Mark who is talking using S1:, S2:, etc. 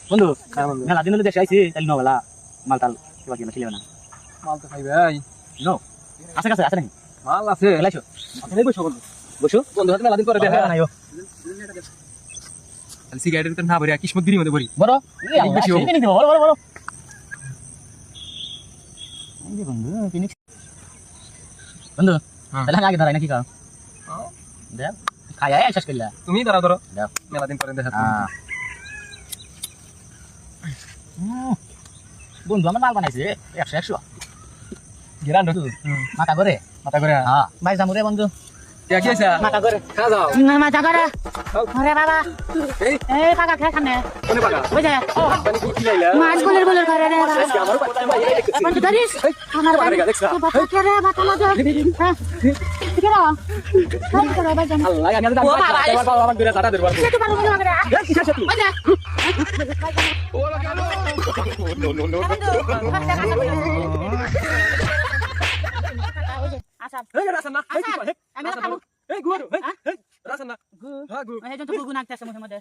S1: বন্ধু মেলা দিন হলে দেশে আইছি তাহলে নবেলা মালটাল কিবা কিনা ছিল না
S2: মাল তো খাই ভাই
S1: নো আছে কাছে আছে নাকি
S2: মাল আছে
S1: এলাইছো
S2: এই বসো বন্ধু
S1: বসো
S2: বন্ধু হাতে মেলা দিন পরে দেখা
S1: নাইও
S2: তাহলে সিগারেটের ভিতর না ভরি কিসমত গিরি মধ্যে ভরি
S1: বড়
S2: বেশি হোক।
S1: বড় বড় বড় এই বন্ধু ফিনিক্স বন্ধু তাহলে আগে ধরাই নাকি কারণ দেখ খাই আয় শেষ করলা
S2: তুমি ধরো ধরো
S1: দেখ
S2: মেলা দিন পরে দেখা
S1: বন্ধু আমার মাল বানাইছে 100
S2: গিরান তো
S1: মাথা করে হ্যাঁ ভাই যামু রে বন্ধু
S2: কি আছে
S1: মাথা করে
S2: খা যাও
S3: না মাথা করে আরে বাবা
S2: এই
S3: এই পাকা খেয়ে খানে
S2: কোনে পাকা
S3: ওই যে
S2: পানি কি লাইলা
S3: মাছ বলের বলের করে রে বাবা
S2: আমার পানি
S3: বন্ধু ধরিস আমার বাড়ি বাবা কে রে বাবা মজা হ্যাঁ ঠিক আছে কাল করে বাবা জান
S2: আল্লাহ আমি তো আমার দুরে টাটা দেব
S3: সে তো পারো মজা করে
S2: কি আছে তুই
S3: মজা আচ্ছা
S2: এই রাসন না এই কি
S3: আমি খাবো
S2: এই গুরু এই রাসন না
S3: গু এই জন্য তো গু নাকতেছে মুখে মধ্যে